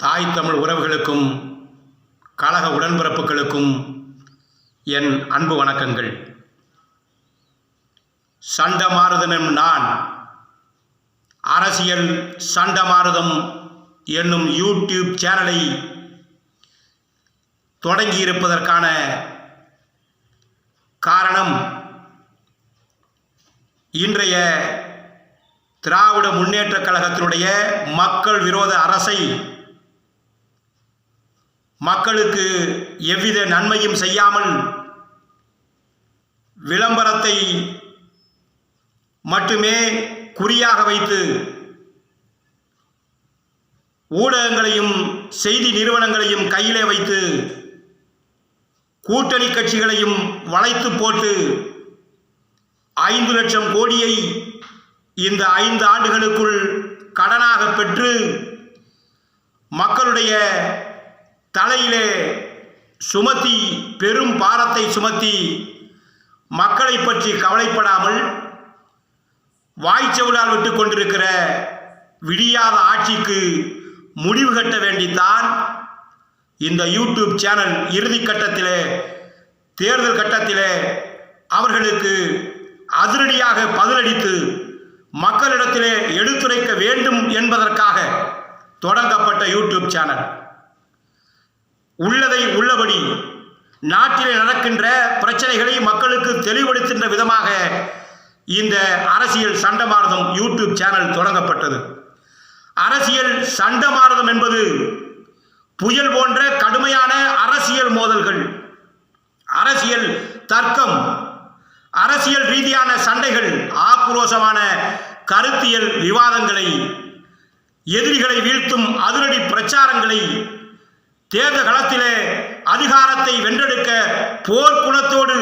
தாய் தமிழ் உறவுகளுக்கும் கழக உடன்பிறப்புகளுக்கும் என் அன்பு வணக்கங்கள். சண்டமாருதனும் நான் அரசியல் சண்டமாருதம் என்னும் யூடியூப் சேனலை தொடங்கியிருப்பதற்கான காரணம், இன்றைய திராவிட முன்னேற்றக் கழகத்தினுடைய மக்கள் விரோத அரசை மக்களுக்கு எவ்வித நன்மையும் செய்யாமல் விளம்பரத்தை மட்டுமே குறியாக வைத்து ஊடகங்களையும் செய்தி நிறுவனங்களையும் கையிலே வைத்து கூட்டணி கட்சிகளையும் வளைத்து போட்டு 5 லட்சம் கோடியை இந்த 5 ஆண்டுகளுக்குள் கடனாக பெற்று மக்களுடைய தலையிலே சுமத்தி, பெரும் பாரத்தை சுமத்தி, மக்களை பற்றி கவலைப்படாமல் வாய்ச்சவலால் விட்டு கொண்டிருக்கிற விடியாத ஆட்சிக்கு முடிவு கட்ட வேண்டித்தான் இந்த யூடியூப் சேனல் இறுதி கட்டத்திலே, தேர்தல் கட்டத்திலே அவர்களுக்கு அதிரடியாக பதிலளித்து மக்களிடத்திலே எடுத்துரைக்க வேண்டும் என்பதற்காக தொடங்கப்பட்ட யூடியூப் சேனல். உள்ளதை உள்ளபடி நாட்டிலே நடக்கின்ற பிரச்சனைகளை மக்களுக்கு தெளிவுபடுத்துகின்ற விதமாக இந்த அரசியல் சண்டமாருதம் யூடியூப் சேனல் தொடங்கப்பட்டது. அரசியல் சண்டமாருதம் என்பது புயல் போன்ற கடுமையான அரசியல் மோதல்கள், அரசியல் தர்க்கம், அரசியல் ரீதியான சண்டைகள், ஆக்ரோஷமான கருத்தியல் விவாதங்களை, எதிரிகளை வீழ்த்தும் அதிரடி பிரச்சாரங்களை, தேர்தல் களத்திலே அதிகாரத்தை வென்றெடுக்க போர்க்குணத்தோடு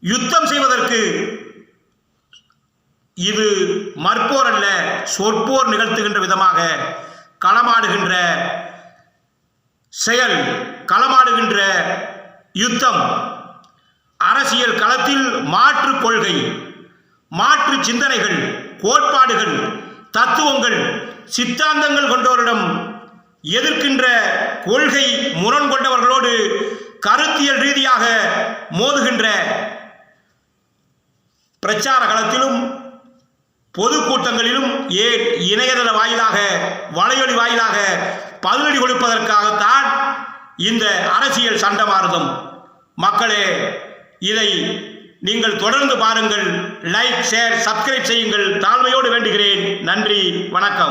யுத்தம் செய்வதற்கு இது மற்போர் அல்ல, சொற்போர் நிகழ்த்துகின்ற விதமாக களமாடுகின்ற செயல், களமாடுகின்ற யுத்தம். அரசியல் களத்தில் மாற்று கொள்கை, மாற்று சிந்தனைகள், கோட்பாடுகள், தத்துவங்கள், சித்தாந்தங்கள் கொண்டவரிடம் எதிர்க்கின்ற கொள்கை முரண் கொண்டவர்களோடு கருத்தியல் ரீதியாக மோதுகின்ற பிரச்சார களத்திலும் பொதுக்கூட்டங்களிலும், ஏன் இணையதள வாயிலாக, வலையொலி வாயிலாக பதிலடி கொடுப்பதற்காகத்தான் இந்த அரசியல் சண்டமாருதம். மக்களே, இதை நீங்கள் தொடர்ந்து பாருங்கள். லைக், ஷேர், சப்ஸ்கிரைப் செய்யுங்கள். தாழ்மையோடு வேண்டுகிறேன். நன்றி, வணக்கம்.